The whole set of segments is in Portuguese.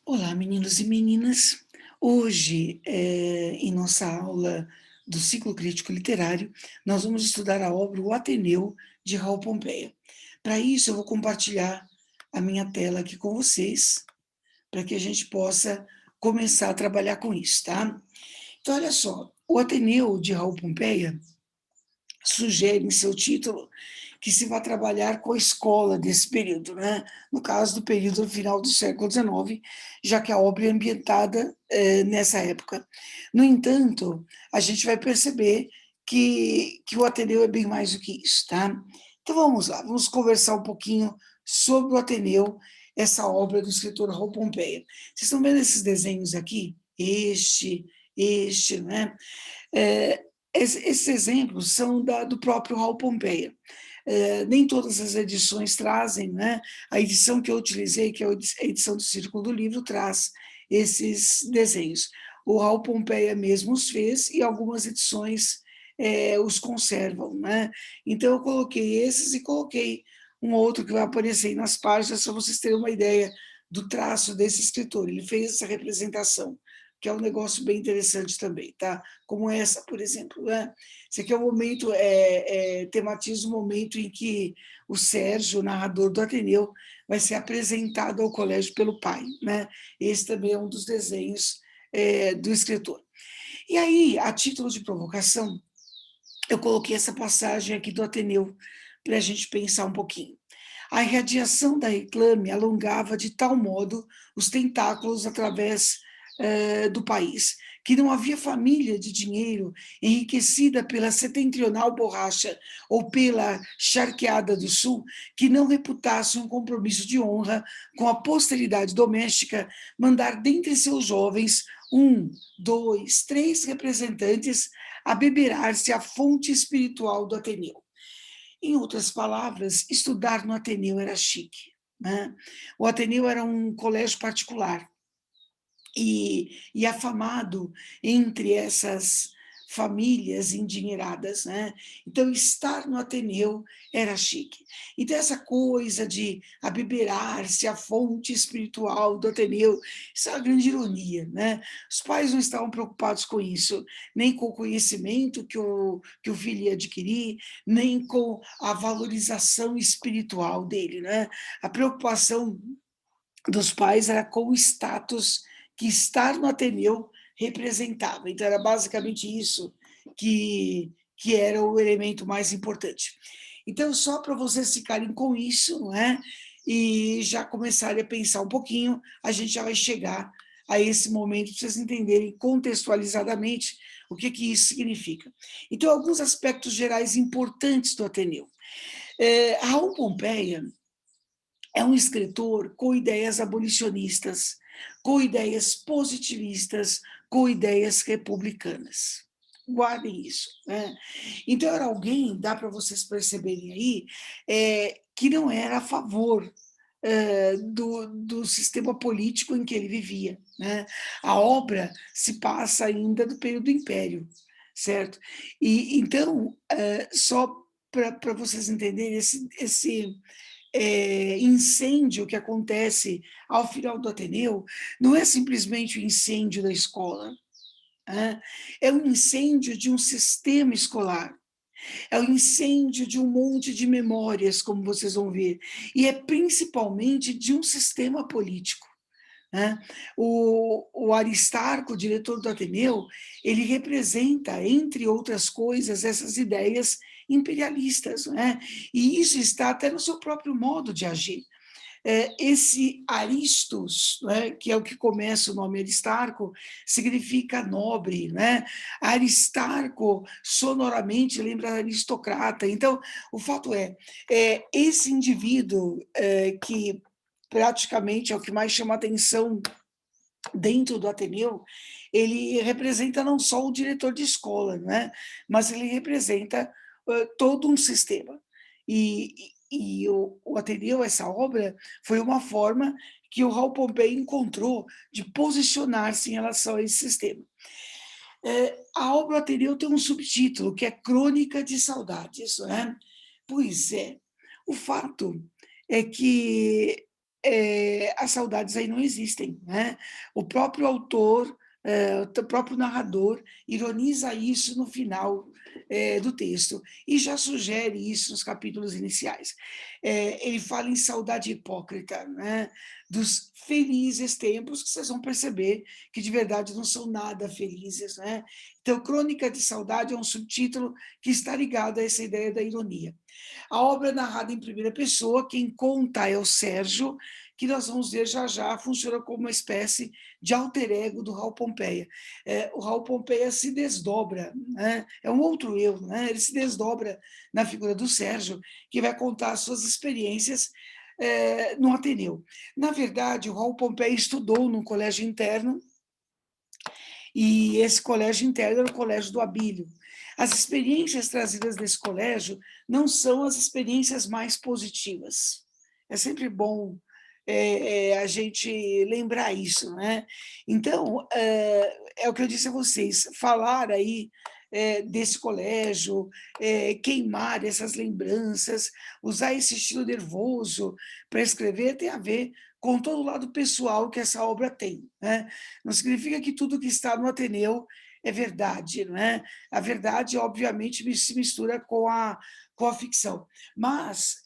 Olá, meninos e meninas. Hoje, em nossa aula do ciclo crítico literário, nós vamos estudar a obra O Ateneu, de Raul Pompeia. Para isso, eu vou compartilhar a minha tela aqui com vocês, para que a gente possa começar a trabalhar com isso, tá? Então, olha só, O Ateneu, de Raul Pompeia, sugere em seu título que se vai trabalhar com a escola desse período, né? No caso do período final do século XIX, já que a obra é ambientada nessa época. No entanto, a gente vai perceber que o Ateneu é bem mais do que isso, tá? Então vamos lá, vamos conversar um pouquinho sobre o Ateneu, essa obra do escritor Raul Pompeia. Vocês estão vendo esses desenhos aqui? Este, né? Esses exemplos são do próprio Raul Pompeia. Nem todas as edições trazem, né? A edição que eu utilizei, que é a edição do Círculo do Livro, traz esses desenhos. O Raul Pompeia mesmo os fez e algumas edições os conservam, né? Então eu coloquei esses e coloquei um outro que vai aparecer aí nas páginas, para vocês terem uma ideia do traço desse escritor. Ele fez essa representação, que é um negócio bem interessante também, tá? Como essa, por exemplo, né? Esse aqui é o momento, tematiza o momento em que o Sérgio, o narrador do Ateneu, vai ser apresentado ao colégio pelo pai, né? Esse também é um dos desenhos do escritor. E aí, a título de provocação, eu coloquei essa passagem aqui do Ateneu para a gente pensar um pouquinho. A irradiação da reclame alongava de tal modo os tentáculos através do país, que não havia família de dinheiro enriquecida pela setentrional borracha ou pela charqueada do sul que não reputasse um compromisso de honra com a posteridade doméstica mandar dentre seus jovens um, dois, três representantes a beberar-se a fonte espiritual do Ateneu. Em outras palavras, estudar no Ateneu era chique, né? O Ateneu era um colégio particular e afamado entre essas famílias endinheiradas, né? Então, estar no Ateneu era chique. Então, essa coisa de abeberar-se a fonte espiritual do Ateneu, isso é uma grande ironia, né? Os pais não estavam preocupados com isso, nem com o conhecimento que o filho ia adquirir, nem com a valorização espiritual dele, né? A preocupação dos pais era com o status que estar no Ateneu representava. Então, era basicamente isso que era o elemento mais importante. Então, só para vocês ficarem com isso, não é? E já começarem a pensar um pouquinho, a gente já vai chegar a esse momento para vocês entenderem contextualizadamente o que isso significa. Então, alguns aspectos gerais importantes do Ateneu. Raul Pompeia é um escritor com ideias abolicionistas, com ideias positivistas, com ideias republicanas. Guardem isso, né? Então, era alguém, dá para vocês perceberem aí, que não era a favor do sistema político em que ele vivia, né? A obra se passa ainda do período do Império, certo? E então, só para vocês entenderem esse incêndio que acontece ao final do Ateneu, não é simplesmente o incêndio da escola, né? É um incêndio de um sistema escolar, é o incêndio de um monte de memórias, como vocês vão ver, e é principalmente de um sistema político, né? O Aristarco, o diretor do Ateneu, ele representa, entre outras coisas, essas ideias imperialistas, né? E isso está até no seu próprio modo de agir. Esse Aristos, né, que é o que começa o nome Aristarco, significa nobre, né? Aristarco sonoramente lembra aristocrata. Então, o fato esse indivíduo que praticamente é o que mais chama atenção dentro do Ateneu, ele representa não só o diretor de escola, né? Mas ele representa todo um sistema. E o Ateneu, essa obra, foi uma forma que o Raul Pompeia encontrou de posicionar-se em relação a esse sistema. A obra Ateneu tem um subtítulo, que é Crônica de Saudades, né? Pois é, o fato é que as saudades aí não existem, né? O próprio autor, o próprio narrador ironiza isso no final do texto e já sugere isso nos capítulos iniciais. Ele fala em saudade hipócrita, né? Dos felizes tempos que vocês vão perceber que de verdade não são nada felizes, né? Então, Crônica de Saudade é um subtítulo que está ligado a essa ideia da ironia. A obra é narrada em primeira pessoa, quem conta é o Sérgio, que nós vamos ver já já, funciona como uma espécie de alter ego do Raul Pompeia. O Raul Pompeia se desdobra, né? É um outro eu, né? Ele se desdobra na figura do Sérgio, que vai contar as suas experiências no Ateneu. Na verdade, o Raul Pompeia estudou no colégio interno, e esse colégio interno era o colégio do Abílio. As experiências trazidas desse colégio não são as experiências mais positivas. É sempre bom a gente lembrar isso, né? Então, é o que eu disse a vocês, falar aí desse colégio, queimar essas lembranças, usar esse estilo nervoso para escrever tem a ver com todo o lado pessoal que essa obra tem, né? Não significa que tudo que está no Ateneu é verdade, não é? A verdade, obviamente, se mistura com a ficção, mas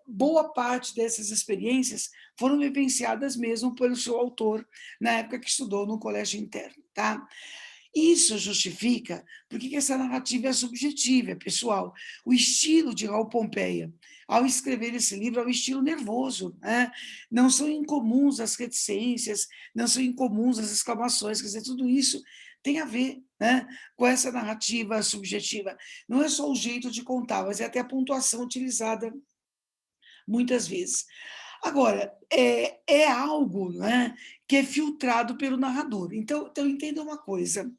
boa parte dessas experiências foram vivenciadas mesmo pelo seu autor na época que estudou no colégio interno, tá? Isso justifica porque essa narrativa é subjetiva, é pessoal. O estilo de Raul Pompeia, ao escrever esse livro, é um estilo nervoso, né? Não são incomuns as reticências, não são incomuns as exclamações, quer dizer, tudo isso tem a ver, né, com essa narrativa subjetiva. Não é só o jeito de contar, mas é até a pontuação utilizada muitas vezes. Agora, é algo, né, que é filtrado pelo narrador. Então entenda uma coisa,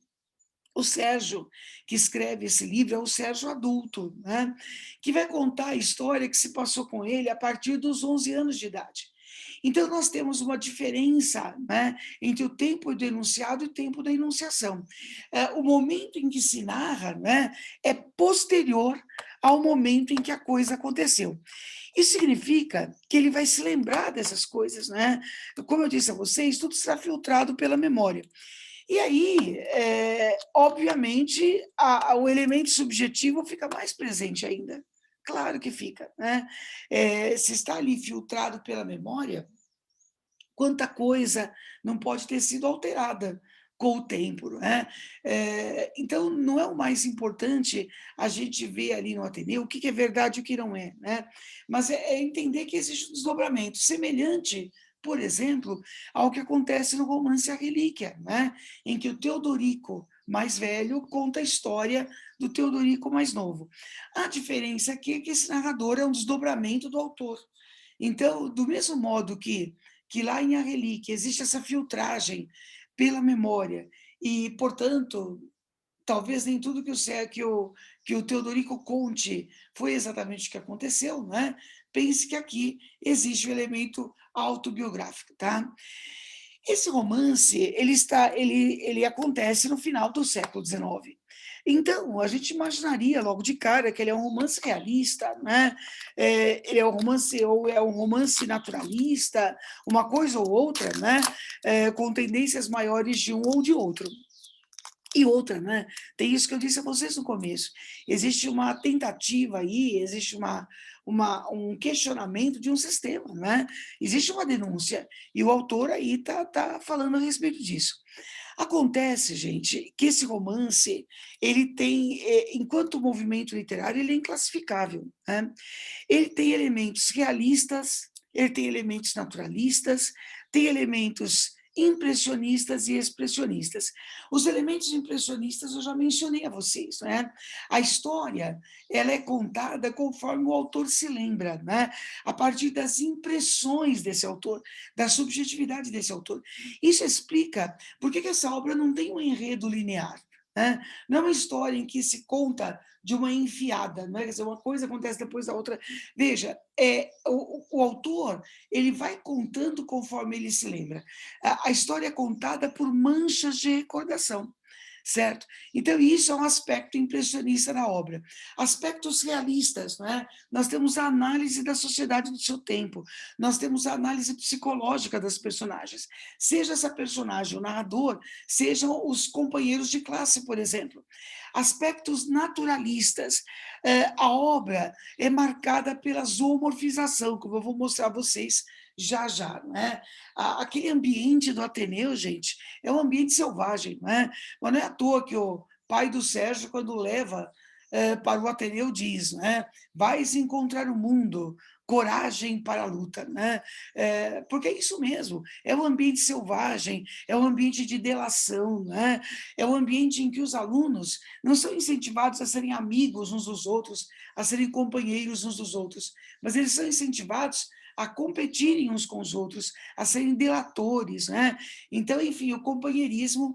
o Sérgio, que escreve esse livro, é o Sérgio adulto, né? Que vai contar a história que se passou com ele a partir dos 11 anos de idade. Então, nós temos uma diferença, né, entre o tempo do enunciado e o tempo da enunciação. O momento em que se narra, né, é posterior ao momento em que a coisa aconteceu. Isso significa que ele vai se lembrar dessas coisas, né? Como eu disse a vocês, tudo será filtrado pela memória. E aí, obviamente, o elemento subjetivo fica mais presente ainda. Claro que fica, né? Se está ali filtrado pela memória, quanta coisa não pode ter sido alterada com o tempo, né? Então, não é o mais importante a gente ver ali no Ateneu o que é verdade e o que não é, né? Mas é entender que existe um desdobramento semelhante, por exemplo, ao que acontece no romance A Relíquia, né? Em que o Teodorico mais velho conta a história do Teodorico mais novo. A diferença aqui é que esse narrador é um desdobramento do autor. Então, do mesmo modo que lá em A Relíquia existe essa filtragem pela memória e, portanto, talvez nem tudo que o Teodorico conte foi exatamente o que aconteceu, né? Pense que aqui existe o elemento autobiográfico, tá? Esse romance, ele acontece no final do século XIX. Então, a gente imaginaria logo de cara que ele é um romance realista, né? Ele é um romance ou é um romance naturalista, uma coisa ou outra, né? Com tendências maiores de um ou de outro. E outra, né? Tem isso que eu disse a vocês no começo. Existe uma tentativa aí, existe um questionamento de um sistema, né? Existe uma denúncia, e o autor aí tá falando a respeito disso. Acontece, gente, que esse romance, ele tem, enquanto movimento literário, ele é inclassificável, né? Ele tem elementos realistas, ele tem elementos naturalistas, tem elementos impressionistas e expressionistas. Os elementos impressionistas eu já mencionei a vocês, né? A história, ela é contada conforme o autor se lembra, né? A partir das impressões desse autor, da subjetividade desse autor. Isso explica por que essa obra não tem um enredo linear, né? Não é uma história em que se conta de uma enfiada, não é? Quer dizer, uma coisa acontece depois da outra. Veja, o autor, ele vai contando conforme ele se lembra. A história é contada por manchas de recordação. certo? Então, isso é um aspecto impressionista na obra. Aspectos realistas, não é? Nós temos a análise da sociedade do seu tempo, nós temos a análise psicológica das personagens, seja essa personagem o narrador, sejam os companheiros de classe, por exemplo. Aspectos naturalistas. A obra é marcada pela zoomorfização, como eu vou mostrar a vocês já já, não é? Aquele ambiente do Ateneu, gente, é um ambiente selvagem, não é? Mas não é à toa que o pai do Sérgio, quando leva para o Ateneu, diz, né? Vais encontrar o mundo, coragem para a luta, né? Porque é isso mesmo, é um ambiente selvagem, é um ambiente de delação, né? É um ambiente em que os alunos não são incentivados a serem amigos uns dos outros, a serem companheiros uns dos outros, mas eles são incentivados a competirem uns com os outros, a serem delatores, né? Então, enfim, o companheirismo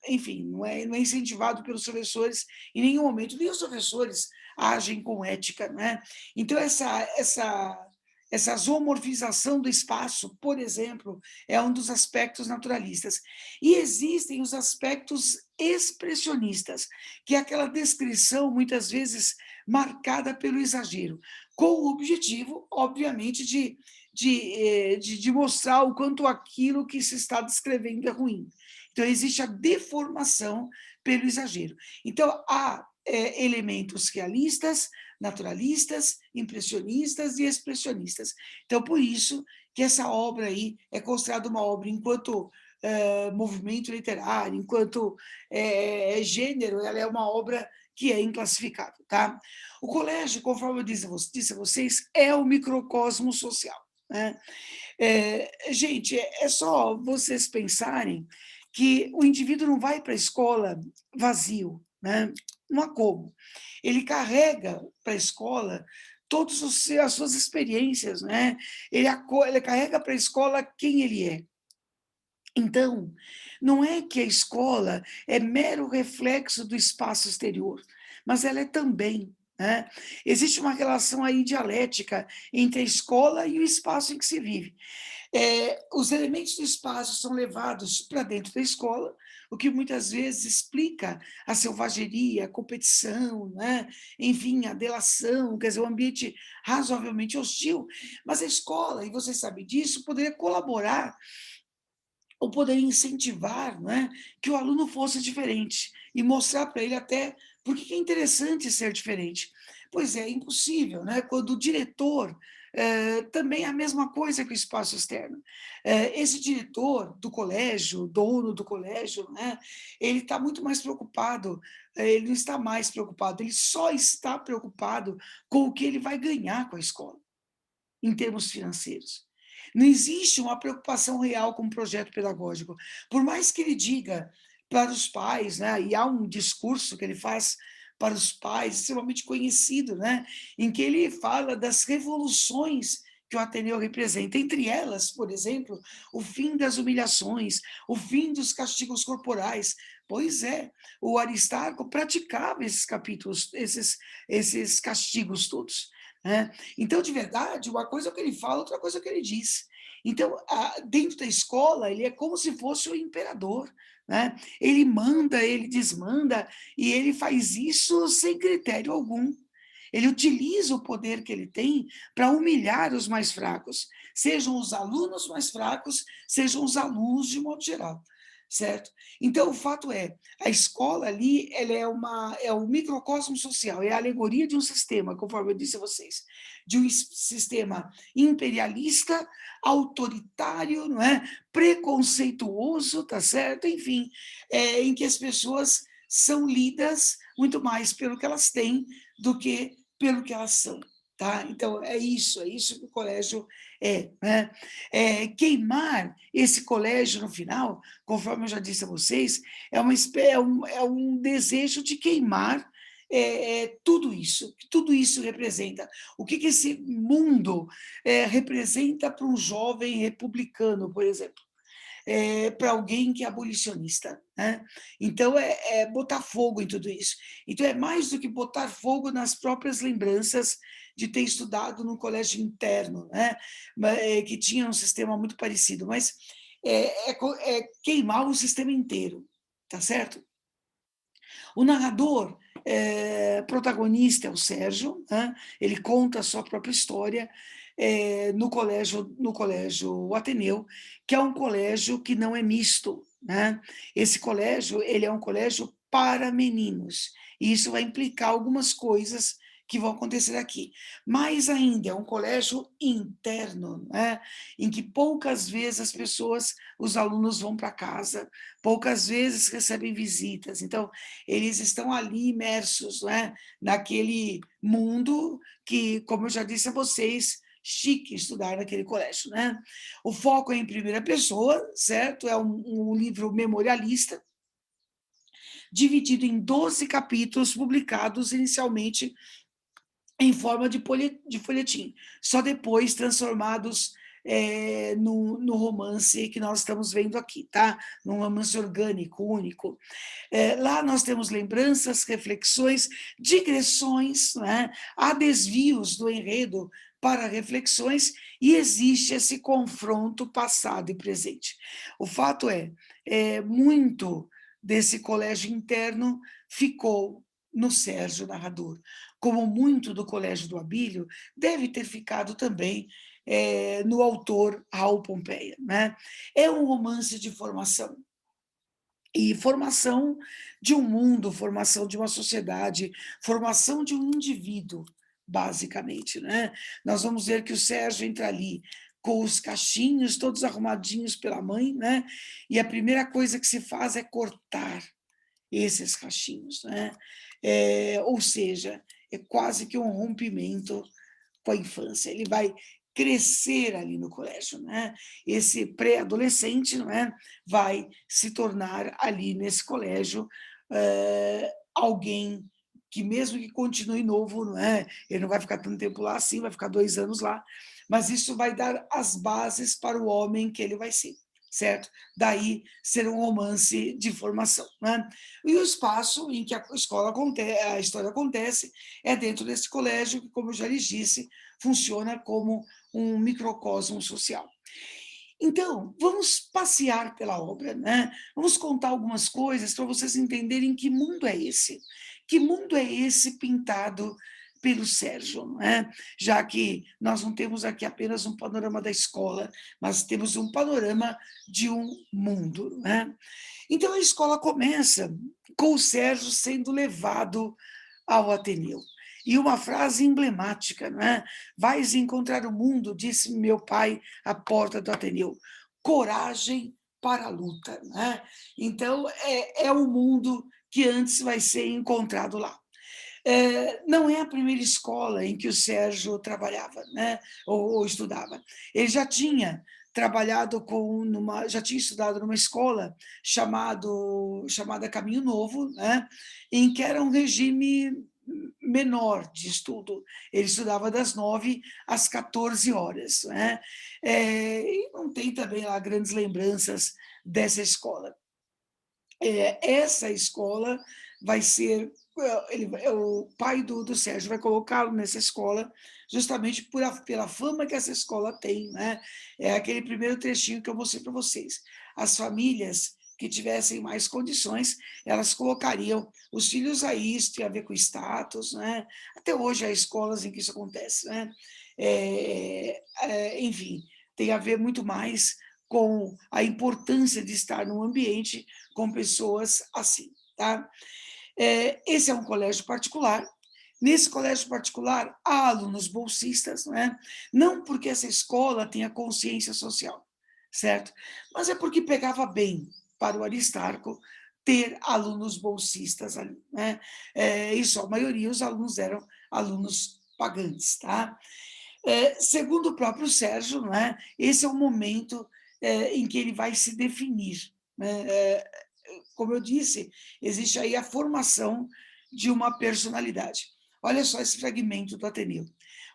enfim, não é incentivado pelos professores em nenhum momento, nem os professores agem com ética, né? Então, essa zoomorfização do espaço, por exemplo, é um dos aspectos naturalistas. E existem os aspectos expressionistas, que é aquela descrição, muitas vezes, marcada pelo exagero, com o objetivo, obviamente, de mostrar o quanto aquilo que se está descrevendo é ruim. Então, existe a deformação pelo exagero. Então, há elementos realistas, naturalistas, impressionistas e expressionistas. Então, por isso que essa obra aí é considerada uma obra enquanto movimento literário, enquanto gênero, ela é uma obra que é inclassificável, tá? O colégio, conforme eu disse a vocês, é o microcosmo social, né? Gente, é só vocês pensarem que o indivíduo não vai para a escola vazio, né? Não há como. Ele carrega para a escola todas as suas experiências, né? Ele carrega para a escola quem ele é. Então, não é que a escola é mero reflexo do espaço exterior, mas ela é também. Né? Existe uma relação aí dialética entre a escola e o espaço em que se vive. Os elementos do espaço são levados para dentro da escola, o que muitas vezes explica a selvageria, a competição, né? Enfim, a delação, quer dizer, um ambiente razoavelmente hostil. Mas a escola, e você sabe disso, poderia colaborar ou poderia incentivar, né, que o aluno fosse diferente e mostrar para ele até por que é interessante ser diferente. Pois é impossível, né, quando o diretor também é a mesma coisa que o espaço externo. Esse diretor do colégio, dono do colégio, né, ele está muito mais preocupado, ele não está mais preocupado, ele só está preocupado com o que ele vai ganhar com a escola, em termos financeiros. Não existe uma preocupação real com o projeto pedagógico. Por mais que ele diga para os pais, né, e há um discurso que ele faz para os pais, extremamente conhecido, né, em que ele fala das revoluções que o Ateneu representa, entre elas, por exemplo, o fim das humilhações, o fim dos castigos corporais. Pois é, o Aristarco praticava esses capítulos, esses castigos todos. Né? Então, de verdade, uma coisa é o que ele fala, outra coisa é o que ele diz. Então, dentro da escola, ele é como se fosse o imperador. Né? Ele manda, ele desmanda, e ele faz isso sem critério algum. Ele utiliza o poder que ele tem para humilhar os mais fracos, sejam os alunos mais fracos, sejam os alunos de modo geral, certo? Então, o fato é, a escola ali, ela é um microcosmo social, é a alegoria de um sistema, conforme eu disse a vocês, de um sistema imperialista, autoritário, não é? Preconceituoso, tá certo? Enfim, em que as pessoas são lidas muito mais pelo que elas têm do que pelo que elas são. Tá? Então, é isso que o colégio é. Né? Queimar esse colégio no final, conforme eu já disse a vocês, é um desejo de queimar tudo isso representa. O que esse mundo representa para um jovem republicano, por exemplo? Para alguém que é abolicionista. Né? Então, botar fogo em tudo isso. Então, é mais do que botar fogo nas próprias lembranças de ter estudado num colégio interno, né? Que tinha um sistema muito parecido, mas é queimar o sistema inteiro, tá certo? O narrador protagonista é o Sérgio, né? Ele conta a sua própria história no colégio Ateneu, que é um colégio que não é misto, né? Esse colégio ele é um colégio para meninos, e isso vai implicar algumas coisas que vão acontecer aqui. Mais ainda, é um colégio interno, né? Em que poucas vezes os alunos vão para casa, poucas vezes recebem visitas. Então, eles estão ali imersos, né, naquele mundo que, como eu já disse a vocês, chique estudar naquele colégio, né? O foco é em primeira pessoa, certo? É um livro memorialista, dividido em 12 capítulos, publicados inicialmente em forma de folhetim, só depois transformados no romance que nós estamos vendo aqui, tá? Num romance orgânico, único. Lá nós temos lembranças, reflexões, digressões, né? Há desvios do enredo para reflexões e existe esse confronto passado e presente. O fato muito desse colégio interno ficou no Sérgio narrador, como muito do colégio do Abílio deve ter ficado também no autor Raul Pompeia, né? É um romance de formação, e formação de um mundo, formação de uma sociedade, formação de um indivíduo, basicamente, né? Nós vamos ver que o Sérgio entra ali com os cachinhos todos arrumadinhos pela mãe, né? E a primeira coisa que se faz é cortar esses cachinhos, né? Ou seja, é quase que um rompimento com a infância. Ele vai crescer ali no colégio, né? Esse pré-adolescente, não é, vai se tornar ali nesse colégio alguém que mesmo que continue novo, não é? Ele não vai ficar tanto tempo lá assim, vai ficar 2 anos lá, mas isso vai dar as bases para o homem que ele vai ser, certo? Daí ser um romance de formação, né? E o espaço em que a história acontece é dentro desse colégio que, como eu já lhes disse, funciona como um microcosmo social. Então, vamos passear pela obra, né? Vamos contar algumas coisas para vocês entenderem que mundo é esse. Que mundo é esse pintado pelo Sérgio, não é? Já que nós não temos aqui apenas um panorama da escola, mas temos um panorama de um mundo, né? Então a escola começa com o Sérgio sendo levado ao Ateneu. E uma frase emblemática, não é? Vais encontrar o mundo, disse meu pai à porta do Ateneu. Coragem para a luta, né? Então é o mundo que antes vai ser encontrado lá. Não é a primeira escola em que o Sérgio trabalhava, né? Ou estudava. Ele já tinha trabalhado já tinha estudado numa escola chamada Caminho Novo, né? Em que era um regime menor de estudo. Ele estudava das 9 às 14 horas, né? E não tem também lá grandes lembranças dessa escola. Essa escola vai ser, o pai do Sérgio vai colocá-lo nessa escola justamente pela fama que essa escola tem, né? É aquele primeiro trechinho que eu mostrei para vocês. As famílias que tivessem mais condições, elas colocariam os filhos aí, isso tem a ver com status, né? Até hoje há escolas em que isso acontece, né? Enfim, tem a ver muito mais com a importância de estar num ambiente com pessoas assim, tá? Esse é um colégio particular. Nesse colégio particular, há alunos bolsistas, não é? Não porque essa escola tenha consciência social, certo? Mas é porque pegava bem para o Aristarco ter alunos bolsistas ali, né? E só a maioria os alunos eram alunos pagantes, tá? Segundo o próprio Sérgio, não é? Esse é o momento em que ele vai se definir, né? Como eu disse, existe aí a formação de uma personalidade. Olha só esse fragmento do Ateneu.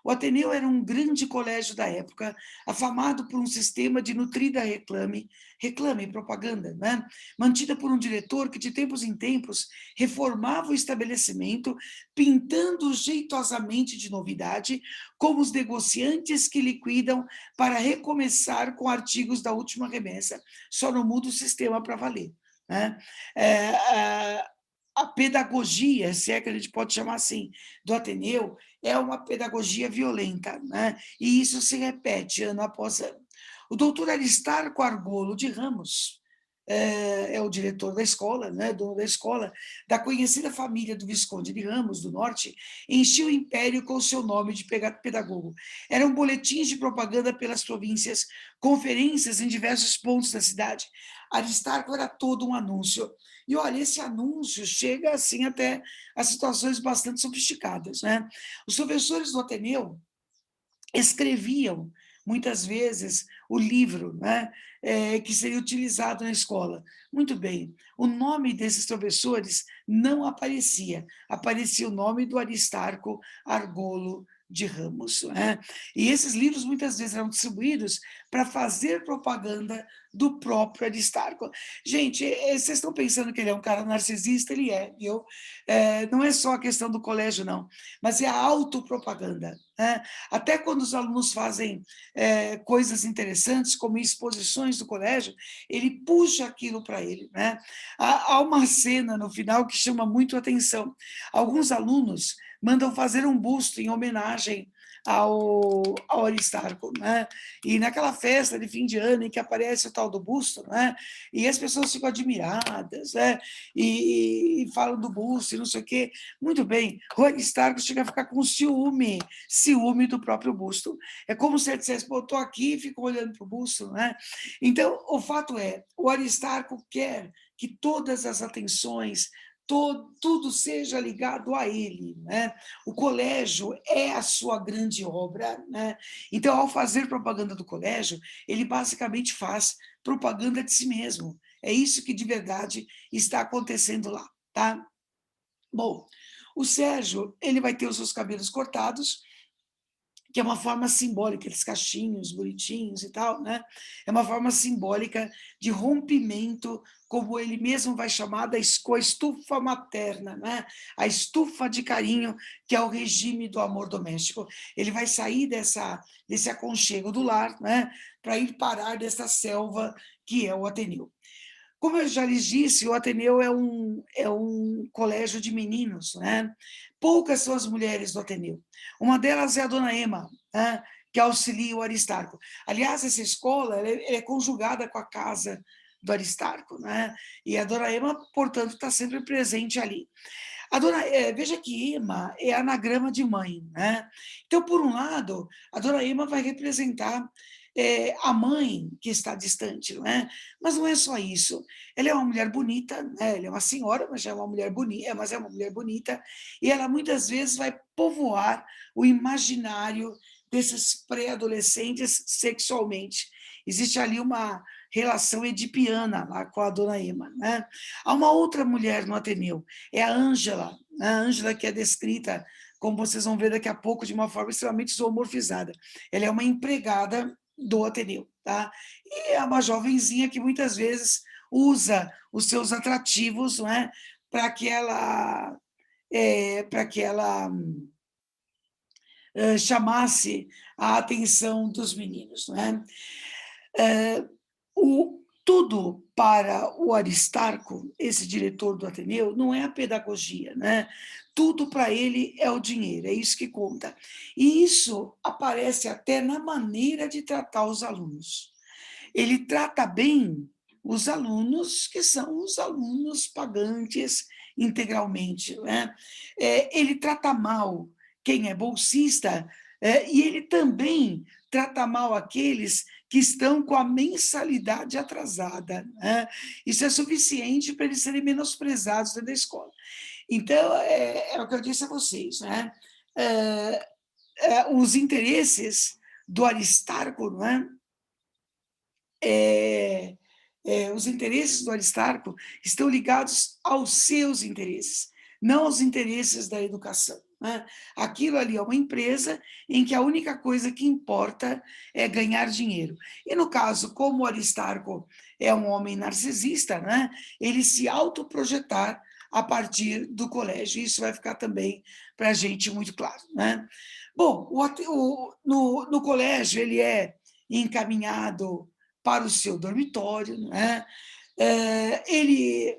O Ateneu era um grande colégio da época, afamado por um sistema de nutrida reclame e propaganda, né? Mantida por um diretor que, de tempos em tempos, reformava o estabelecimento, pintando jeitosamente de novidade, como os negociantes que liquidam para recomeçar com artigos da última remessa, só não muda o sistema para valer. Né? A pedagogia, se é que a gente pode chamar assim, do Ateneu, é uma pedagogia violenta, né? E isso se repete ano após ano. O doutor Aristarco Argolo de Ramos é o diretor da escola, né, dono da escola, da conhecida família do Visconde de Ramos, do Norte, enchia o império com o seu nome de pedagogo. Eram boletins de propaganda pelas províncias, conferências em diversos pontos da cidade. Aristarco era todo um anúncio. E olha, esse anúncio chega assim até a situações bastante sofisticadas, né? Os professores do Ateneu escreviam muitas vezes o livro, né, que seria utilizado na escola. Muito bem, o nome desses professores não aparecia, aparecia o nome do Aristarco Argolo de Ramos. Né? E esses livros muitas vezes eram distribuídos para fazer propaganda do próprio Aristarco. Gente, vocês estão pensando que ele é um cara narcisista? Ele é, viu? Não é só a questão do colégio, não, mas é a autopropaganda. Né? Até quando os alunos fazem coisas interessantes, como exposições do colégio, ele puxa aquilo para ele. Né? Há uma cena no final que chama muito a atenção. Alguns alunos mandam fazer um busto em homenagem ao Aristarco, né? E naquela festa de fim de ano em que aparece o tal do busto, né? E as pessoas ficam admiradas, né? E falam do busto e não sei o quê. Muito bem, o Aristarco chega a ficar com ciúme do próprio busto. É como se ele dissesse, pô, estou aqui e fico olhando para o busto, né? Então, o fato é, o Aristarco quer que todas as atenções, tudo seja ligado a ele. Né? O colégio é a sua grande obra. Né? Então, ao fazer propaganda do colégio, ele basicamente faz propaganda de si mesmo. É isso que de verdade está acontecendo lá. Tá? Bom, o Sérgio ele vai ter os seus cabelos cortados, que é uma forma simbólica, aqueles cachinhos bonitinhos e tal, né? É uma forma simbólica de rompimento, como ele mesmo vai chamar, da estufa materna, né? A estufa de carinho, que é o regime do amor doméstico. Ele vai sair desse aconchego do lar, né? Para ir parar dessa selva que é o Ateneu. Como eu já lhes disse, o Ateneu é um colégio de meninos, né? Poucas são as mulheres do Ateneu. Uma delas é a dona Ema, né? Que auxilia o Aristarco. Aliás, essa escola é conjugada com a casa do Aristarco, né? E a dona Ema, portanto, está sempre presente ali. Veja que Ema é anagrama de mãe, né? Então, por um lado, a dona Ema vai representar a mãe que está distante, não é? Mas não é só isso. Ela é uma mulher bonita, né? Ela é uma senhora, mas já é uma mulher bonita, mas é uma mulher bonita, e ela muitas vezes vai povoar o imaginário desses pré-adolescentes sexualmente. Existe ali uma relação edipiana lá com a dona Ema, né? Há uma outra mulher no Ateneu, é a Ângela, né? A Ângela que é descrita, como vocês vão ver daqui a pouco, de uma forma extremamente zoomorfizada. Ela é uma empregada do Ateneu, tá? E é uma jovenzinha que muitas vezes usa os seus atrativos, não é? Para que ela chamasse a atenção dos meninos, não é? Tudo para o Aristarco, esse diretor do Ateneu, não é a pedagogia, né? Tudo para ele é o dinheiro, é isso que conta. E isso aparece até na maneira de tratar os alunos. Ele trata bem os alunos que são os alunos pagantes integralmente. Né? Ele trata mal quem é bolsista e ele também trata mal aqueles que estão com a mensalidade atrasada. Né? Isso é suficiente para eles serem menosprezados dentro da escola. Então, é o que eu disse a vocês. Né? Os interesses do Aristarco, não é? Os interesses do Aristarco estão ligados aos seus interesses, não aos interesses da educação. né? Aquilo ali é uma empresa em que a única coisa que importa é ganhar dinheiro. E no caso, como o Aristarco é um homem narcisista, né? Ele se autoprojetar a partir do colégio. Isso vai ficar também para a gente muito claro, né? Bom, no colégio ele é encaminhado para o seu dormitório, né? Ele,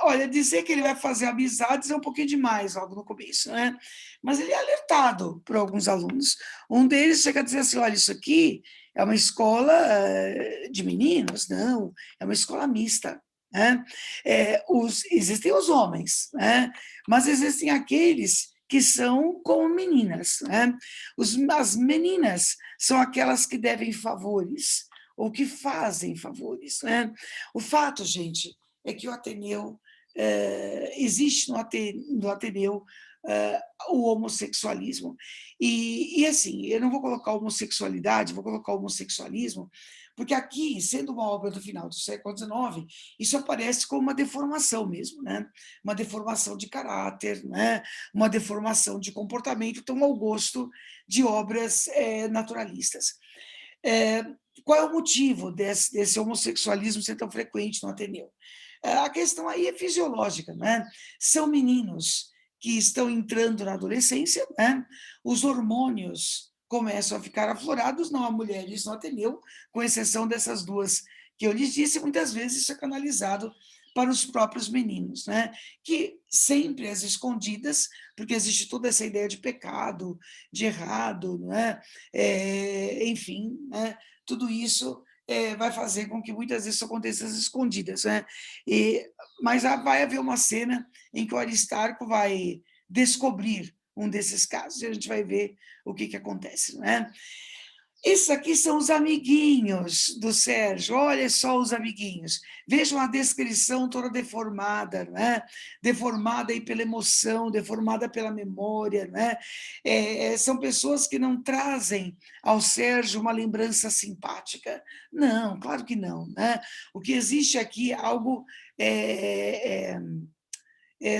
olha, dizer que ele vai fazer amizades é um pouquinho demais logo no começo, né? Mas ele é alertado por alguns alunos. Um deles chega a dizer assim, olha, isso aqui é uma escola de meninos? Não, é uma escola mista. Né? Existem os homens, né? Mas existem aqueles que são como meninas. Né? As meninas são aquelas que devem favores, ou que fazem favores. Né? O fato, gente, é que o Ateneu, existe no Ateneu o homossexualismo. E, assim, eu não vou colocar homossexualidade, vou colocar homossexualismo, porque aqui, sendo uma obra do final do século XIX, isso aparece como uma deformação mesmo, né? Uma deformação de caráter, né? Uma deformação de comportamento, tão ao gosto de obras naturalistas. Qual é o motivo desse homossexualismo ser tão frequente no Ateneu? A questão aí é fisiológica, né? São meninos que estão entrando na adolescência, né? Os hormônios começam a ficar aflorados, não há mulheres no Ateneu, com exceção dessas duas que eu lhes disse, muitas vezes isso é canalizado para os próprios meninos, né? Que sempre às escondidas, porque existe toda essa ideia de pecado, de errado, né? Enfim, né? Tudo isso vai fazer com que muitas vezes isso aconteça às escondidas, né? Mas vai haver uma cena em que o Aristarco vai descobrir um desses casos, e a gente vai ver o que acontece, né? Esses aqui são os amiguinhos do Sérgio, olha só os amiguinhos. Vejam a descrição toda deformada, né? Deformada aí pela emoção, deformada pela memória, né? São pessoas que não trazem ao Sérgio uma lembrança simpática. Não, claro que não, né? O que existe aqui é algo...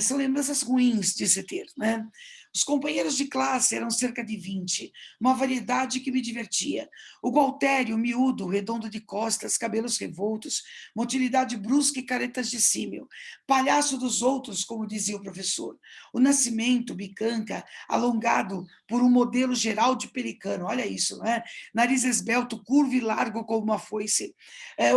são lembranças ruins de se ter, né? Os companheiros de classe eram cerca de 20, uma variedade que me divertia. O Gualtério, miúdo, redondo de costas, cabelos revoltos, motilidade brusca e caretas de símil. Palhaço dos outros, como dizia o professor. O Nascimento, bicanca, alongado por um modelo geral de pelicano. Olha isso, né? Nariz esbelto, curvo e largo como uma foice.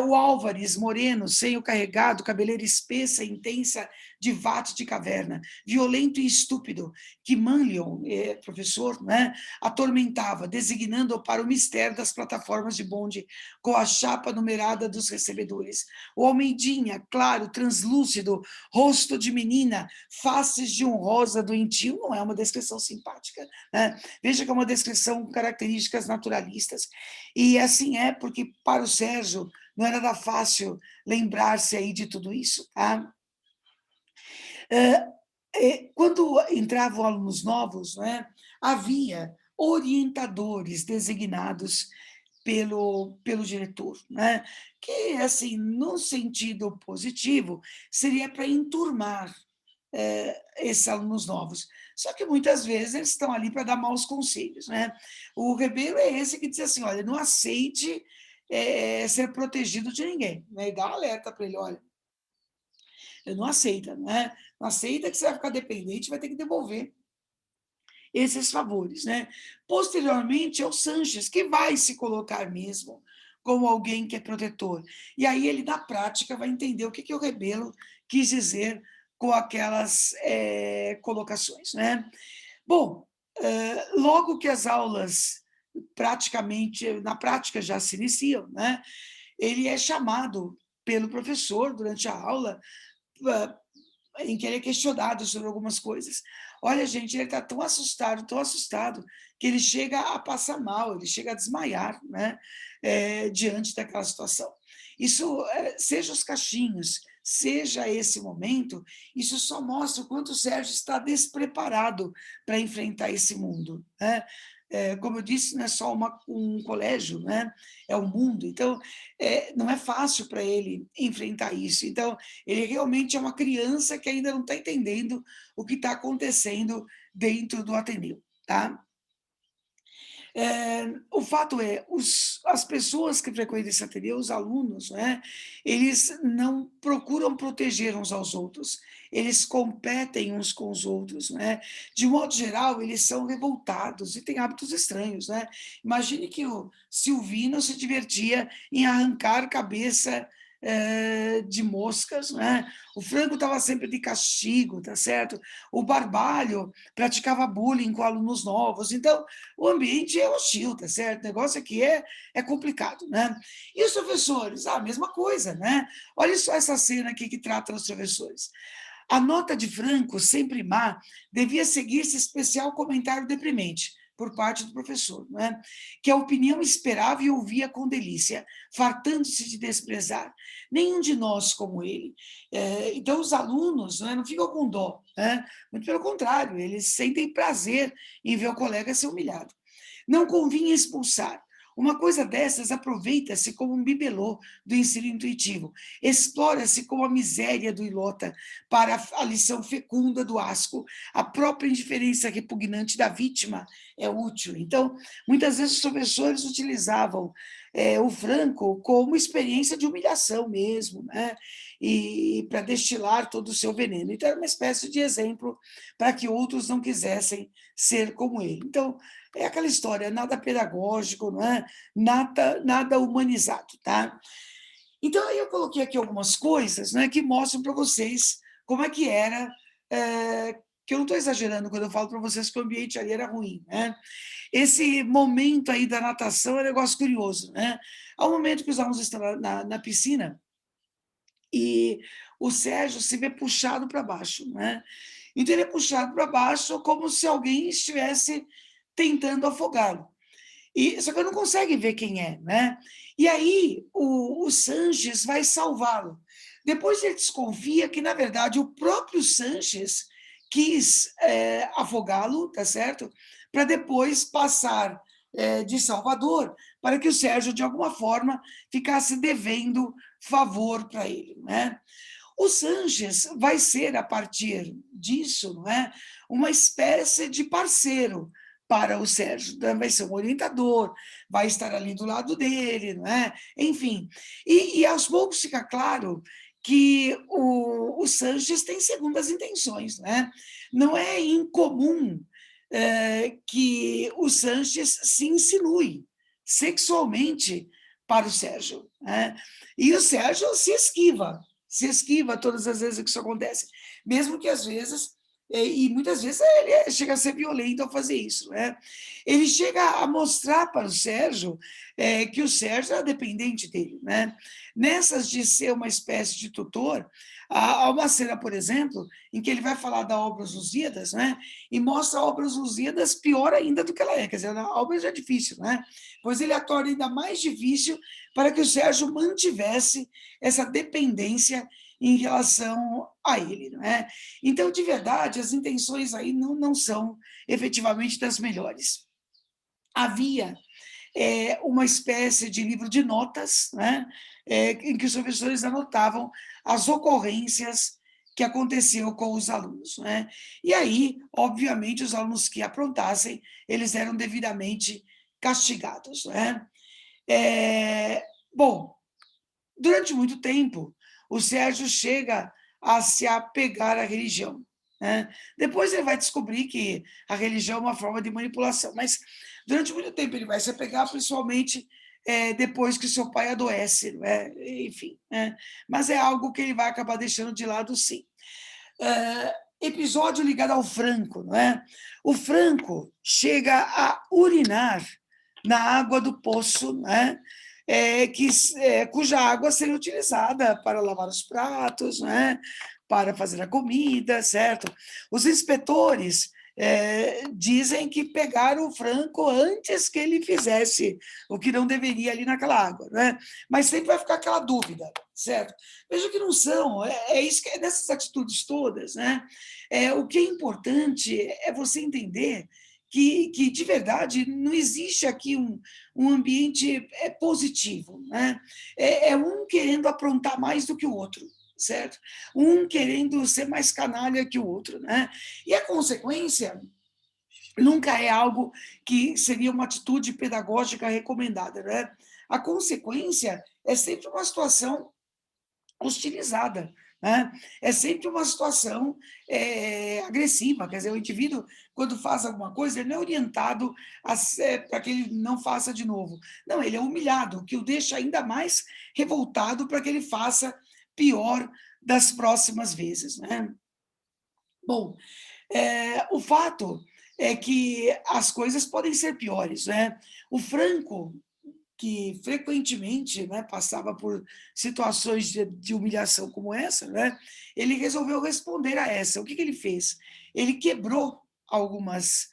O Álvares, moreno, senho carregado, cabeleira espessa e intensa de vate de caverna. Violento e estúpido, que Manlion, professor, né, atormentava, designando-o para o mistério das plataformas de bonde, com a chapa numerada dos recebedores. O Almeidinha, claro, translúcido, rosto de menina, faces de um rosa doentio, não é uma descrição simpática, né? Veja que é uma descrição com características naturalistas. E assim é, porque para o Sérgio não era nada fácil lembrar-se aí de tudo isso, tá? Quando entravam alunos novos, né, havia orientadores designados pelo diretor, né, que, assim, no sentido positivo, seria para enturmar esses alunos novos. Só que muitas vezes eles estão ali para dar maus conselhos, né? O Ribeiro é esse que diz assim, olha, não aceite ser protegido de ninguém, né? E dá um alerta para ele, olha, não aceita, né? Não aceita que você vai ficar dependente, vai ter que devolver esses favores, né? Posteriormente, é o Sanches, que vai se colocar mesmo como alguém que é protetor. E aí ele, na prática, vai entender o que o Rebelo quis dizer com aquelas colocações, né? Bom, logo que as aulas praticamente, na prática, já se iniciam, né? Ele é chamado pelo professor durante a aula em que ele é questionado sobre algumas coisas. Olha, gente, ele está tão assustado, que ele chega a passar mal, ele chega a desmaiar, né, diante daquela situação. Isso, seja os cachinhos, seja esse momento, isso só mostra o quanto o Sérgio está despreparado para enfrentar esse mundo, né? como eu disse, não é só um colégio, né? É um mundo. Então, não é fácil para ele enfrentar isso. Então, ele realmente é uma criança que ainda não está entendendo o que está acontecendo dentro do Ateneu, tá? O fato é, as pessoas que frequentam esse ateliê, os alunos, né, eles não procuram proteger uns aos outros, eles competem uns com os outros, né? De modo geral, eles são revoltados e têm hábitos estranhos, né? Imagine que o Silvino se divertia em arrancar cabeça de moscas, né? O Franco estava sempre de castigo, tá certo? O Barbalho praticava bullying com alunos novos, então o ambiente é hostil, tá certo? O negócio aqui é complicado, né? E os professores? A mesma coisa, né? Olha só essa cena aqui que trata os professores. A nota de Franco, sempre má, devia seguir-se especial comentário deprimente por parte do professor, não é? Que a opinião esperava e ouvia com delícia, fartando-se de desprezar. Nenhum de nós como ele. Então, os alunos não ficam com dó, né? Muito pelo contrário, eles sentem prazer em ver o colega ser humilhado. Não convinha expulsar. Uma coisa dessas aproveita-se como um bibelô do ensino intuitivo, explora-se como a miséria do ilota para a lição fecunda do asco, a própria indiferença repugnante da vítima é útil. Então, muitas vezes os professores utilizavam o Franco como experiência de humilhação mesmo, né? E para destilar todo o seu veneno. Então, era uma espécie de exemplo para que outros não quisessem ser como ele. Então, é aquela história, nada pedagógico, não é? Nada humanizado, tá? Então, aí eu coloquei aqui algumas coisas, né, que mostram para vocês como é que era, que eu não estou exagerando quando eu falo para vocês que o ambiente ali era ruim, né? Esse momento aí da natação é um negócio curioso, né? Há um momento que os alunos estão na piscina e o Sérgio se vê puxado para baixo, né? Então ele é puxado para baixo como se alguém estivesse tentando afogá-lo. Só que eu não consegue ver quem é, né? E aí o Sanches vai salvá-lo. Depois ele desconfia que, na verdade, o próprio Sanches quis afogá-lo, tá certo? Para depois passar de Salvador, para que o Sérgio, de alguma forma, ficasse devendo favor para ele, né? O Sanches vai ser, a partir disso, não é, uma espécie de parceiro para o Sérgio, vai ser um orientador, vai estar ali do lado dele, não é? Enfim, e aos poucos fica claro que o Sanches tem segundas intenções, né? Não é incomum que o Sanches se insinue sexualmente para o Sérgio, né? E o Sérgio se esquiva todas as vezes que isso acontece, mesmo que às vezes, e muitas vezes ele chega a ser violento ao fazer isso, né? Ele chega a mostrar para o Sérgio que o Sérgio era dependente dele, né? Nessas de ser uma espécie de tutor, há uma cena, por exemplo, em que ele vai falar da obra Os Lusíadas, né? E mostra a obra Os Lusíadas pior ainda do que ela é, quer dizer, a obra já é difícil, né? Pois ele a torna ainda mais difícil para que o Sérgio mantivesse essa dependência em relação a ele, não é? Então, de verdade, as intenções aí não são efetivamente das melhores. Havia uma espécie de livro de notas, né, em que os professores anotavam as ocorrências que aconteceu com os alunos, né? E aí, obviamente, os alunos que aprontassem, eles eram devidamente castigados, né? Bom, durante muito tempo, o Sérgio chega a se apegar à religião, né? Depois ele vai descobrir que a religião é uma forma de manipulação, mas durante muito tempo ele vai se apegar, principalmente depois que seu pai adoece, né? Enfim, né? Mas é algo que ele vai acabar deixando de lado, sim. Episódio ligado ao Franco, não é? O Franco chega a urinar na água do poço, né? Cuja água seria utilizada para lavar os pratos, né? Para fazer a comida, certo? Os inspetores dizem que pegaram o Franco antes que ele fizesse o que não deveria ali naquela água, né? Mas sempre vai ficar aquela dúvida, certo? Veja que não são, isso que dessas atitudes todas, né? O que é importante é você entender que de verdade não existe aqui um ambiente positivo, né? É um querendo aprontar mais do que o outro, certo? Um querendo ser mais canalha que o outro, né? E a consequência nunca é algo que seria uma atitude pedagógica recomendada, né? A consequência é sempre uma situação hostilizada, né? É sempre uma situação agressiva, quer dizer, o indivíduo, quando faz alguma coisa, ele não é orientado para que ele não faça de novo. Não, ele é humilhado, o que o deixa ainda mais revoltado para que ele faça pior das próximas vezes, né? Bom, o fato é que as coisas podem ser piores, né? O Franco, que frequentemente, né, passava por situações de humilhação como essa, né, ele resolveu responder a essa. O que ele fez? Ele quebrou algumas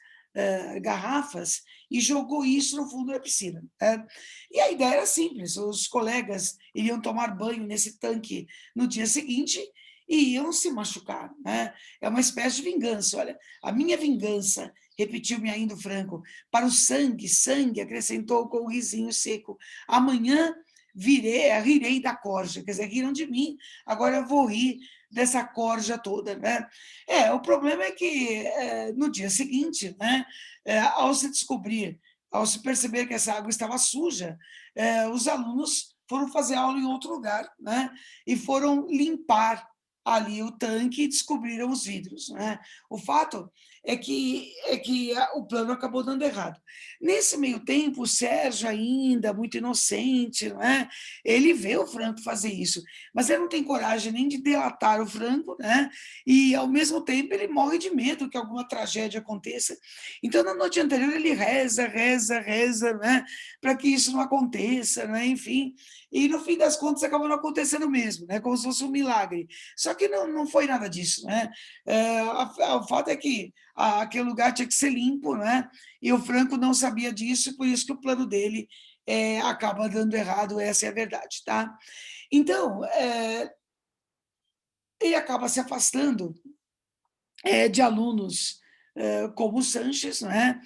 garrafas e jogou isso no fundo da piscina. Né? E a ideia era simples: os colegas iriam tomar banho nesse tanque no dia seguinte e iam se machucar. Né? É uma espécie de vingança. Olha, a minha vingança, repetiu-me ainda o Franco, para o sangue, sangue, acrescentou com um risinho seco. Amanhã rirei da corja, quer dizer, riram de mim, agora eu vou rir dessa corja toda, né? O problema é que no dia seguinte, né, ao se descobrir, ao se perceber que essa água estava suja, os alunos foram fazer aula em outro lugar, né? E foram limpar ali o tanque e descobriram os vidros, né? O fato é que o plano acabou dando errado. Nesse meio tempo, o Sérgio, ainda muito inocente, não é? Ele vê o Franco fazer isso, mas ele não tem coragem nem de delatar o Franco, né? E, ao mesmo tempo, ele morre de medo que alguma tragédia aconteça. Então, na noite anterior, ele reza, reza, reza, né? Para que isso não aconteça, né? Enfim. E, no fim das contas, acabou não acontecendo mesmo, né? Como se fosse um milagre. Só que não foi nada disso, né? O fato é que aquele lugar tinha que ser limpo, né? E o Franco não sabia disso, por isso que o plano dele acaba dando errado, essa é a verdade, tá? Então, ele acaba se afastando de alunos como o Sanches, né?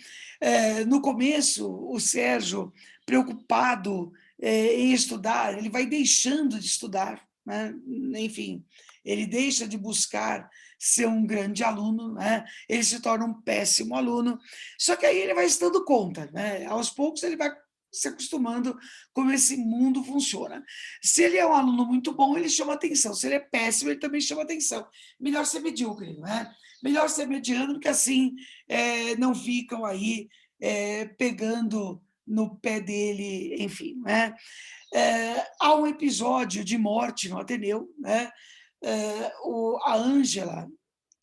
No começo, o Sérgio, preocupado em estudar, ele vai deixando de estudar, né? Enfim, ele deixa de buscar ser um grande aluno, né? Ele se torna um péssimo aluno, só que aí ele vai se dando conta, né? Aos poucos ele vai se acostumando como esse mundo funciona. Se ele é um aluno muito bom, ele chama atenção. Se ele é péssimo, ele também chama atenção. Melhor ser medíocre, né? Melhor ser mediano, porque assim não ficam aí pegando no pé dele, enfim. Né? Há um episódio de morte no Ateneu, né? A Ângela,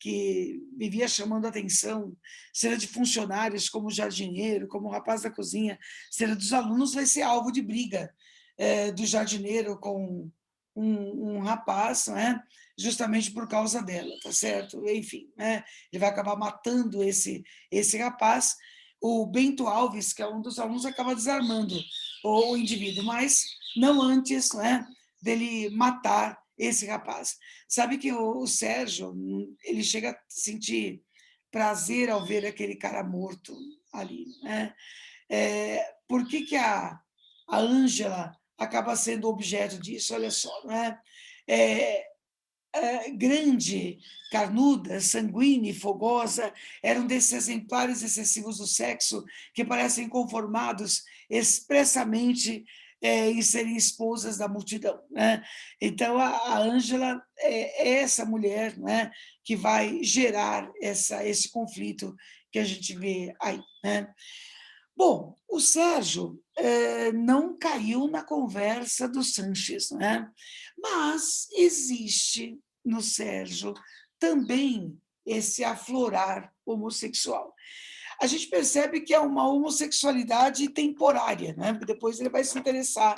que vivia chamando a atenção, seja de funcionários, como jardineiro, como rapaz da cozinha, seja dos alunos, vai ser alvo de briga do jardineiro com um rapaz, né? Justamente por causa dela, tá certo? Enfim, né? Ele vai acabar matando esse rapaz. O Bento Alves, que é um dos alunos, acaba desarmando o indivíduo, mas não antes, né, dele matar esse rapaz. Sabe que o Sérgio, ele chega a sentir prazer ao ver aquele cara morto ali, né? Por que a Ângela acaba sendo objeto disso? Olha só, né? Grande, carnuda, sanguínea e fogosa, eram desses exemplares excessivos do sexo que parecem conformados expressamente em serem esposas da multidão. Né? Então, a Ângela é essa mulher, né, que vai gerar esse conflito que a gente vê aí. Né? Bom, o Sérgio não caiu na conversa do Sanches, né? Mas existe no Sérgio também esse aflorar homossexual. A gente percebe que é uma homossexualidade temporária, né? Porque depois ele vai se interessar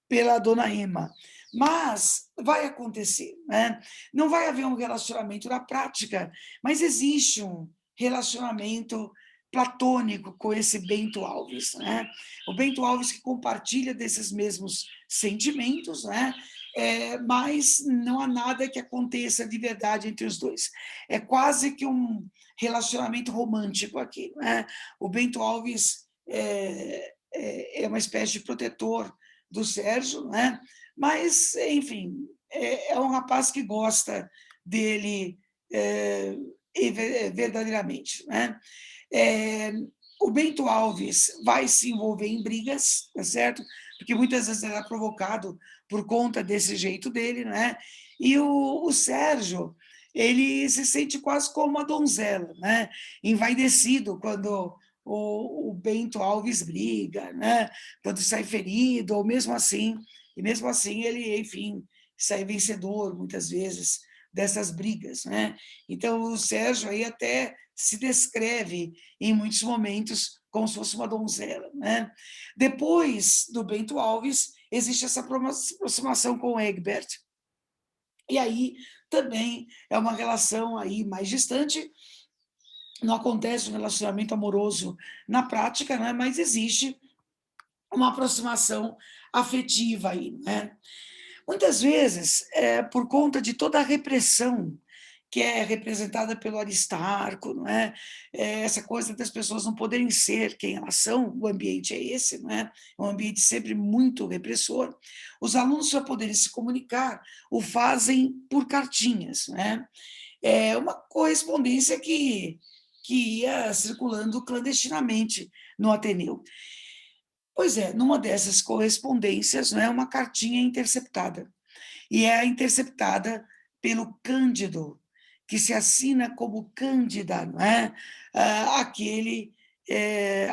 pela dona Emma. Mas vai acontecer, né? Não vai haver um relacionamento na prática, mas existe um relacionamento platônico com esse Bento Alves, né? O Bento Alves que compartilha desses mesmos sentimentos, né? mas não há nada que aconteça de verdade entre os dois. É quase que um relacionamento romântico aqui, né? O Bento Alves é uma espécie de protetor do Sérgio, né? Mas, enfim, é um rapaz que gosta dele verdadeiramente, né? É, o Bento Alves vai se envolver em brigas, tá certo? Porque muitas vezes era provocado por conta desse jeito dele, né? E o Sérgio, ele se sente quase como uma donzela, né? Envaidecido quando o Bento Alves briga, né? Quando sai ferido, ou mesmo assim, e mesmo assim ele, enfim, sai vencedor muitas vezes dessas brigas, né? Então o Sérgio aí até se descreve em muitos momentos como se fosse uma donzela, né? Depois do Bento Alves, existe essa aproximação com o Egbert, e aí também é uma relação aí mais distante, não acontece um relacionamento amoroso na prática, né? Mas existe uma aproximação afetiva aí, né? Muitas vezes, por conta de toda a repressão que é representada pelo Aristarco, não é? Essa coisa das pessoas não poderem ser quem elas são, o ambiente é esse, não é? É um ambiente sempre muito repressor. Os alunos, para poderem se comunicar, o fazem por cartinhas, não é? É uma correspondência que ia circulando clandestinamente no Ateneu. Pois é, numa dessas correspondências, não é, uma cartinha interceptada. E é interceptada pelo Cândido, que se assina como Cândida, não é? Aquele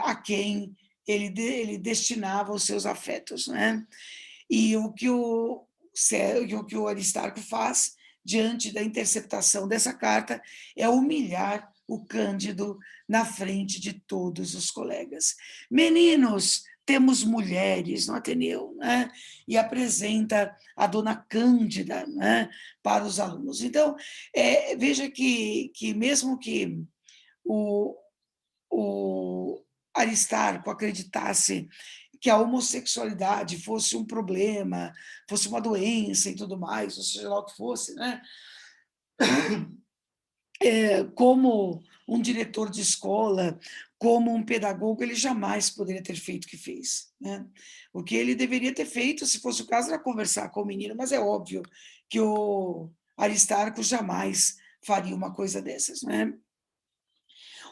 a quem ele destinava os seus afetos. Não é? E o que o Aristarco faz diante da interceptação dessa carta é humilhar o Cândido na frente de todos os colegas. Meninos, temos mulheres no Ateneu, né? E apresenta a dona Cândida, né, para os alunos. Então, veja que mesmo que o, o Aristarco acreditasse que a homossexualidade fosse um problema, fosse uma doença e tudo mais, ou seja lá o que fosse, né? Como um diretor de escola, como um pedagogo, ele jamais poderia ter feito o que fez. Né? O que ele deveria ter feito, se fosse o caso, era conversar com o menino, mas é óbvio que o Aristarco jamais faria uma coisa dessas. Né?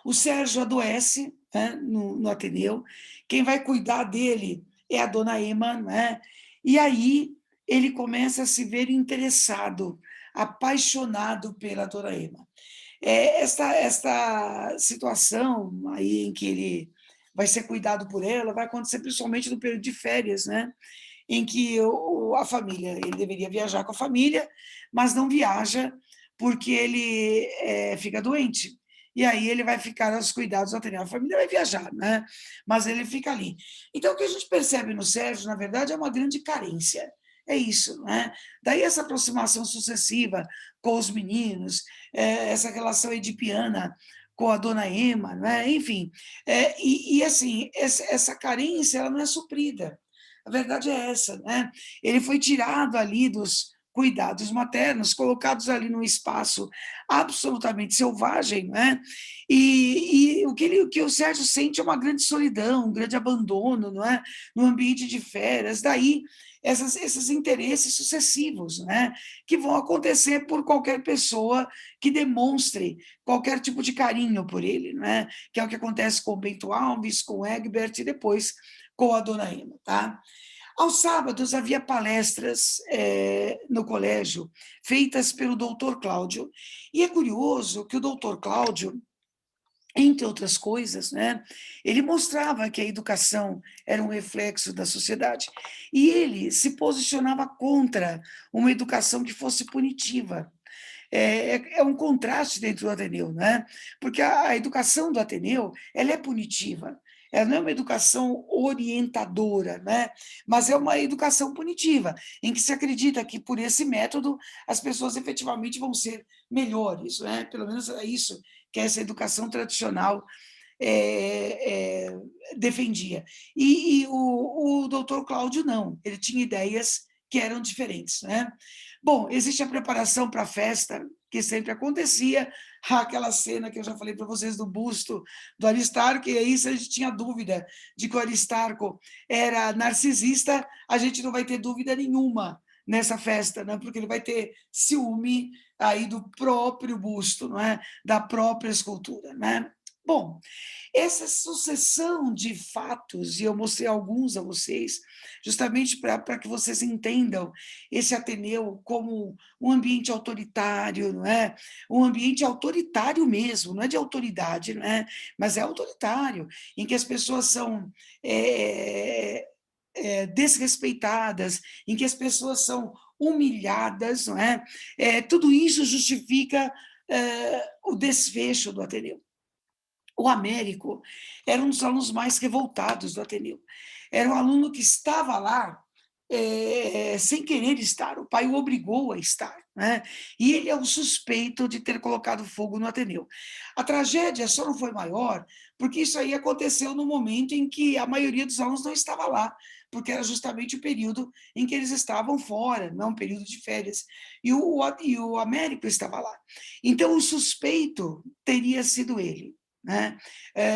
O Sérgio adoece, né, no Ateneu, quem vai cuidar dele é a dona Ema, né? E aí ele começa a se ver interessado, apaixonado pela dona Ema. Esta situação aí em que ele vai ser cuidado por ela vai acontecer principalmente no período de férias, né? Em que a família, ele deveria viajar com a família, mas não viaja porque ele fica doente. E aí ele vai ficar aos cuidados do Ateneu. A família vai viajar, né? Mas ele fica ali. Então, o que a gente percebe no Sérgio, na verdade, é uma grande carência. É isso, né? Daí essa aproximação sucessiva com os meninos, essa relação edipiana com a dona Ema, né? Enfim. Assim, essa carência ela não é suprida. A verdade é essa, né? Ele foi tirado ali dos cuidados maternos, colocados ali num espaço absolutamente selvagem, né? E o que o Sérgio sente é uma grande solidão, um grande abandono, não é? No ambiente de férias. Daí esses interesses sucessivos, né? Que vão acontecer por qualquer pessoa que demonstre qualquer tipo de carinho por ele, né? Que é o que acontece com o Bento Alves, com o Egbert e depois com a dona Ema, tá? Aos sábados havia palestras no colégio, feitas pelo doutor Cláudio, e é curioso que o doutor Cláudio, entre outras coisas, né, ele mostrava que a educação era um reflexo da sociedade, e ele se posicionava contra uma educação que fosse punitiva. É um contraste dentro do Ateneu, né? Porque a educação do Ateneu ela é punitiva, ela não é uma educação orientadora, né? Mas é uma educação punitiva, em que se acredita que por esse método as pessoas efetivamente vão ser melhores, né? Pelo menos é isso que essa educação tradicional é, é, defendia. E o doutor Cláudio não, ele tinha ideias que eram diferentes, né? Bom, existe a preparação para a festa, que sempre acontecia, aquela cena que eu já falei para vocês do busto do Aristarco, e aí se a gente tinha dúvida de que o Aristarco era narcisista, a gente não vai ter dúvida nenhuma nessa festa, né? Porque ele vai ter ciúme aí do próprio busto, não é? Da própria escultura, né? Bom, essa sucessão de fatos, e eu mostrei alguns a vocês, justamente para que vocês entendam esse Ateneu como um ambiente autoritário, não é? Um ambiente autoritário mesmo, não é de autoridade, não é? Mas é autoritário, em que as pessoas são desrespeitadas, em que as pessoas são humilhadas, não é? Tudo isso justifica o desfecho do Ateneu. O Américo era um dos alunos mais revoltados do Ateneu. Era um aluno que estava lá sem querer estar, o pai o obrigou a estar, né? E ele é o suspeito de ter colocado fogo no Ateneu. A tragédia só não foi maior porque isso aí aconteceu no momento em que a maioria dos alunos não estava lá, porque era justamente o período em que eles estavam fora, não um período de férias, e o Américo estava lá. Então, o suspeito teria sido ele. Né?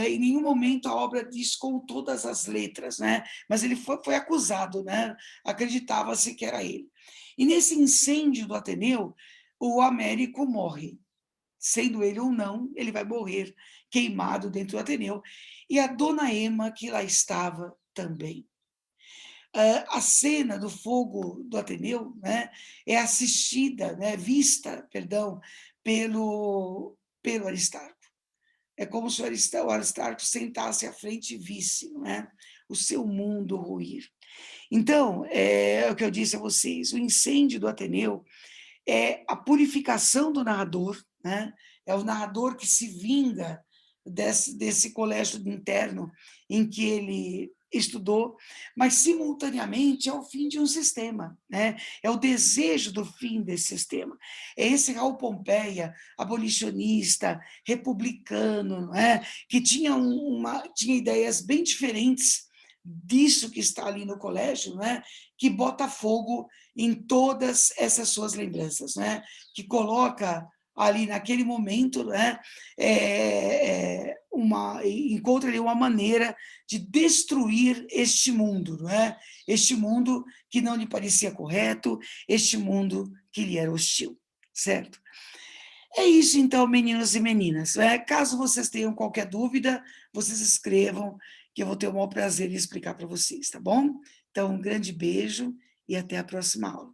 Em nenhum momento a obra diz com todas as letras, né? Mas ele foi acusado, né? Acreditava-se que era ele. E nesse incêndio do Ateneu, o Américo morre. Sendo ele ou não, ele vai morrer queimado dentro do Ateneu. E a dona Ema, que lá estava também. A cena do fogo do Ateneu, né, é assistida, né, vista, perdão, pelo Aristarco. É como se o Aristarco sentasse à frente e visse, não é? O seu mundo ruir. Então, é o que eu disse a vocês, o incêndio do Ateneu é a purificação do narrador, né? É o narrador que se vinga desse colégio interno em que ele estudou, mas simultaneamente é o fim de um sistema, né? É o desejo do fim desse sistema. É esse Raul Pompeia, abolicionista, republicano, não é? Que tinha ideias bem diferentes disso que está ali no colégio, né? Que bota fogo em todas essas suas lembranças, né? Que coloca ali naquele momento, né, encontra ali uma maneira de destruir este mundo, não é? Este mundo que não lhe parecia correto, este mundo que lhe era hostil, certo? É isso então, meninos e meninas. Caso vocês tenham qualquer dúvida, vocês escrevam, que eu vou ter o maior prazer em explicar para vocês, tá bom? Então, um grande beijo e até a próxima aula.